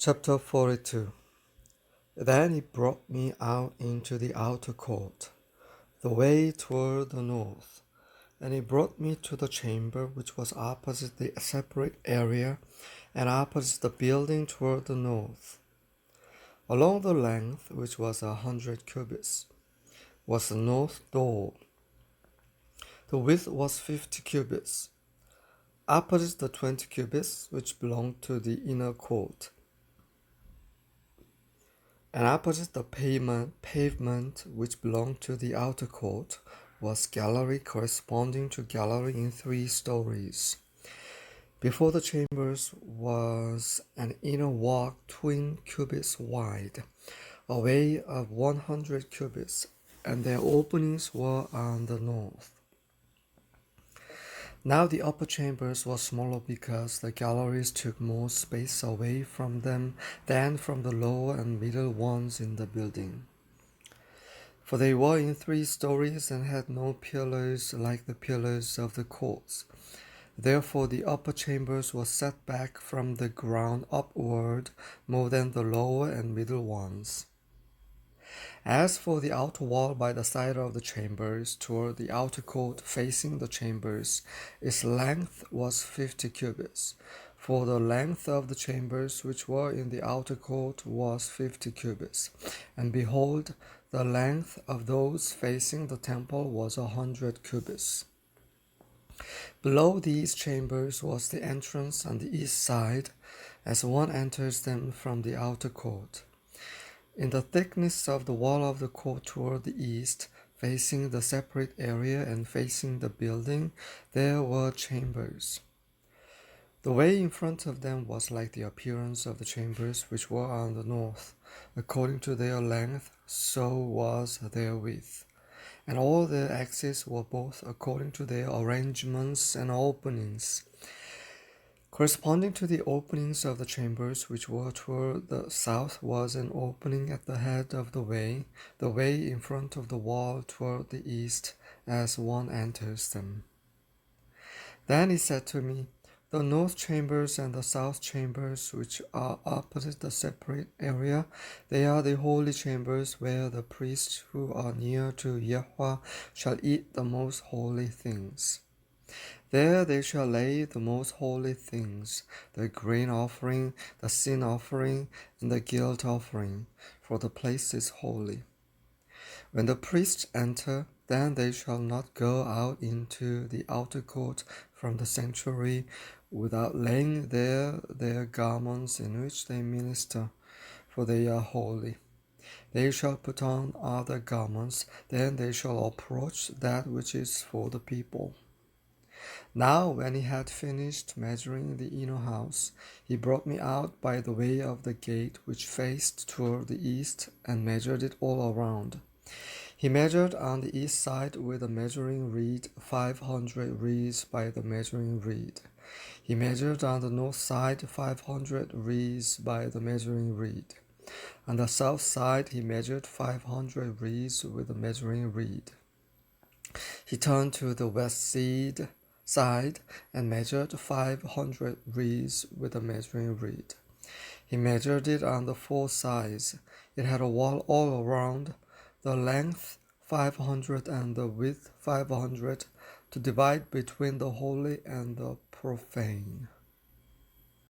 Chapter 42. Then he brought me out into the outer court, the way toward the north, and he brought me to the chamber which was opposite the separate area and opposite the building toward the north. Along the length, which was 100 cubits, was the north door. The width was 50 cubits, opposite the 20 cubits which belonged to the inner court. And opposite the pavement which belonged to the outer court was gallery corresponding to gallery in 3 stories. Before the chambers was an inner walk 20 cubits wide, a way of 100 cubits, and their openings were on the north. Now the upper chambers were smaller because the galleries took more space away from them than from the lower and middle ones in the building. For they were in 3 stories and had no pillars like the pillars of the courts. Therefore the upper chambers were set back from the ground upward more than the lower and middle ones. As for the outer wall by the side of the chambers, toward the outer court facing the chambers, its length was 50 cubits. For the length of the chambers which were in the outer court was 50 cubits. And behold, the length of those facing the temple was 100 cubits. Below these chambers was the entrance on the east side, as one enters them from the outer court. In the thickness of the wall of the court toward the east, facing the separate area and facing the building, there were chambers. The way in front of them was like the appearance of the chambers which were on the north. According to their length, so was their width. And all their axes were both according to their arrangements and openings. Corresponding to the openings of the chambers which were toward the south was an opening at the head of the way in front of the wall toward the east, as one enters them. Then he said to me, the north chambers and the south chambers which are opposite the separate area, they are the holy chambers where the priests who are near to Yahweh shall eat the most holy things. There they shall lay the most holy things, the grain offering, the sin offering, and the guilt offering, for the place is holy. When the priests enter, then they shall not go out into the outer court from the sanctuary without laying there their garments in which they minister, for they are holy. They shall put on other garments, then they shall approach that which is for the people. Now when he had finished measuring the inner house, he brought me out by the way of the gate which faced toward the east, and measured it all around. He measured on the east side with a measuring reed 500 reeds by the measuring reed. He measured on the north side 500 reeds by the measuring reed. On the south side he measured 500 reeds with the measuring reed. He turned to the west side and measured 500 reeds with a measuring reed. He measured it on the 4 sides. It had a wall all around, the length 500 and the width 500, to divide between the holy and the profane.